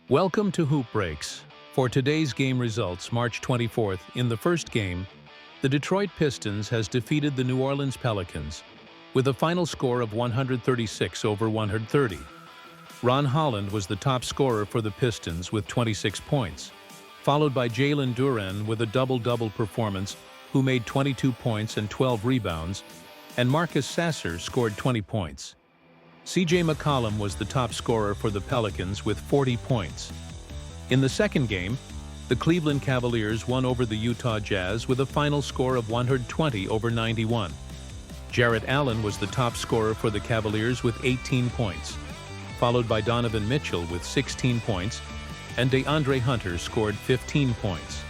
Welcome to Hoop Breaks. For today's game results, March 24th, in the first game, the Detroit Pistons has defeated the New Orleans Pelicans with a final score of 136-130. Ron Holland was the top scorer for the Pistons with 26 points, followed by Jalen Duren with a double-double performance, who made 22 points and 12 rebounds, and Marcus Sasser scored 20 points. CJ McCollum was the top scorer for the Pelicans with 40 points. In the second game, the Cleveland Cavaliers won over the Utah Jazz with a final score of 120-91. Jarrett Allen was the top scorer for the Cavaliers with 18 points, followed by Donovan Mitchell with 16 points, and DeAndre Hunter scored 15 points.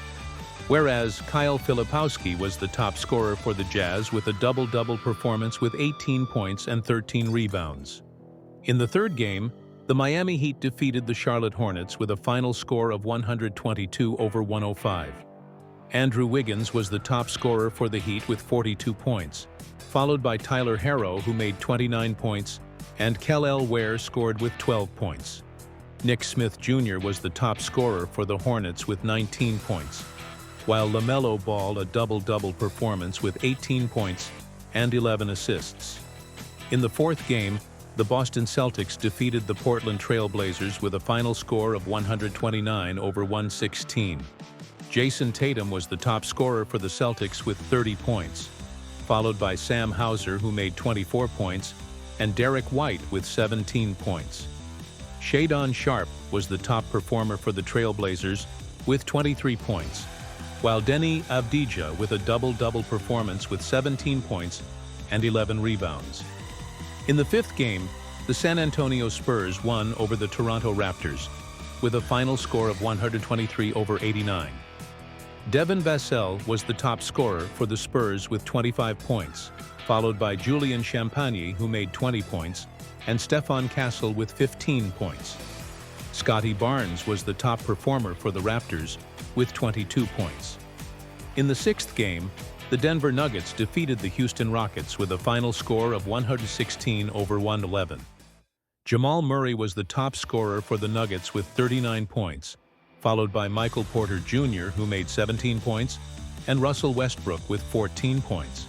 Whereas Kyle Filipowski was the top scorer for the Jazz with a double-double performance with 18 points and 13 rebounds. In the third game, the Miami Heat defeated the Charlotte Hornets with a final score of 122-105. Andrew Wiggins was the top scorer for the Heat with 42 points, followed by Tyler Herro, who made 29 points, and Kel'el Ware scored with 12 points. Nick Smith Jr. was the top scorer for the Hornets with 19 points, while LaMelo Ball a double-double performance with 18 points and 11 assists. In the fourth game, the Boston Celtics defeated the Portland Trail Blazers with a final score of 129-116. Jason Tatum was the top scorer for the Celtics with 30 points, followed by Sam Hauser, who made 24 points, and Derek White with 17 points. Shadon Sharpe was the top performer for the Trail Blazers with 23 points, while Deni Avdija with a double-double performance with 17 points and 11 rebounds. In the fifth game, the San Antonio Spurs won over the Toronto Raptors with a final score of 123-89. Devin Vassell was the top scorer for the Spurs with 25 points, followed by Julian Champagnie, who made 20 points, and Stephon Castle with 15 points. Scotty Barnes was the top performer for the Raptors with 22 points. In the sixth game, the Denver Nuggets defeated the Houston Rockets with a final score of 116-111. Jamal Murray was the top scorer for the Nuggets with 39 points, followed by Michael Porter Jr., who made 17 points, and Russell Westbrook with 14 points.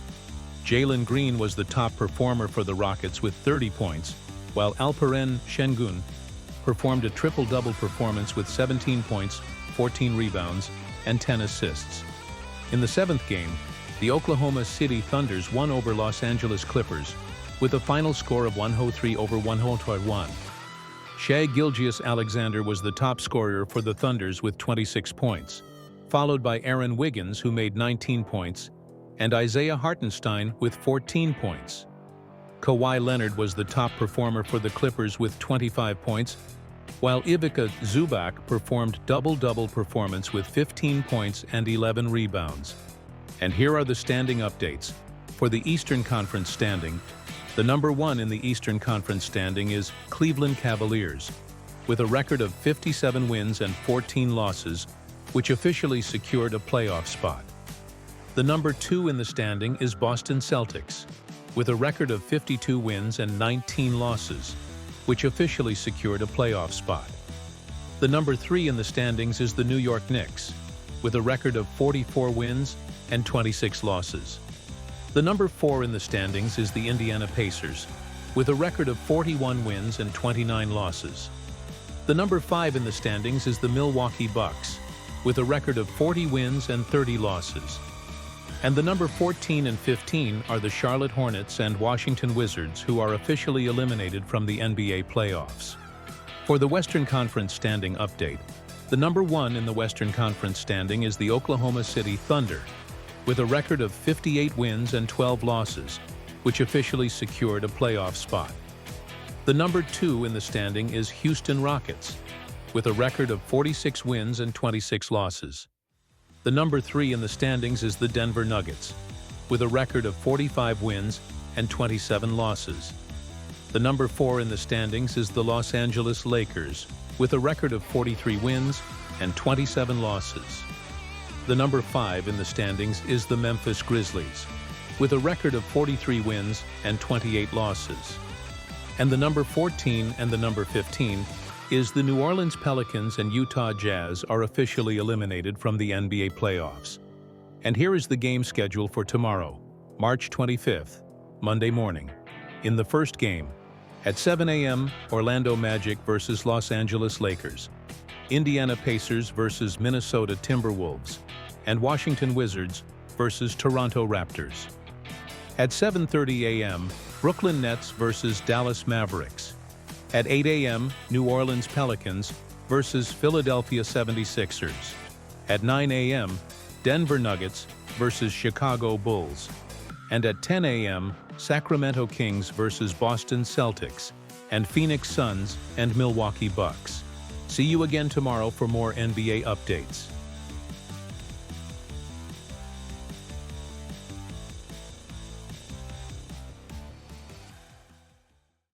Jalen Green was the top performer for the Rockets with 30 points, while Alperen Şengün performed a triple-double performance with 17 points, 14 rebounds, and 10 assists. In the seventh game, the Oklahoma City Thunders won over Los Angeles Clippers with a final score of 103-101. Shai Gilgeous-Alexander was the top scorer for the Thunders with 26 points, followed by Aaron Wiggins, who made 19 points, and Isaiah Hartenstein with 14 points. Kawhi Leonard was the top performer for the Clippers with 25 points, while Ivica Zubac performed double-double performance with 15 points and 11 rebounds. And here are the standing updates. For the Eastern Conference standing, the number one in the Eastern Conference standing is Cleveland Cavaliers, with a record of 57 wins and 14 losses, which officially secured a playoff spot. The number two in the standing is Boston Celtics, with a record of 52 wins and 19 losses, which officially secured a playoff spot. The number three in the standings is the New York Knicks, with a record of 44 wins and 26 losses. The number four in the standings is the Indiana Pacers, with a record of 41 wins and 29 losses. The number five in the standings is the Milwaukee Bucks, with a record of 40 wins and 30 losses. And the number 14 and 15 are the Charlotte Hornets and Washington Wizards, who are officially eliminated from the NBA playoffs. For the Western Conference standing update, the number one in the Western Conference standing is the Oklahoma City Thunder, with a record of 58 wins and 12 losses, which officially secured a playoff spot. The number two in the standing is Houston Rockets, with a record of 46 wins and 26 losses. The number three in the standings is the Denver Nuggets, with a record of 45 wins and 27 losses. The number four in the standings is the Los Angeles Lakers, with a record of 43 wins and 27 losses. The number five in the standings is the Memphis Grizzlies, with a record of 43 wins and 28 losses. And the number 14 and the number 15 is the New Orleans Pelicans and Utah Jazz are officially eliminated from the NBA playoffs. And here is the game schedule for tomorrow, March 25th, Monday morning. In the first game, at 7 a.m., Orlando Magic versus Los Angeles Lakers, Indiana Pacers versus Minnesota Timberwolves, and Washington Wizards versus Toronto Raptors. At 7:30 a.m., Brooklyn Nets versus Dallas Mavericks. At 8 a.m., New Orleans Pelicans versus Philadelphia 76ers. At 9 a.m., Denver Nuggets versus Chicago Bulls. And at 10 a.m., Sacramento Kings versus Boston Celtics, and Phoenix Suns and Milwaukee Bucks. See you again tomorrow for more NBA updates.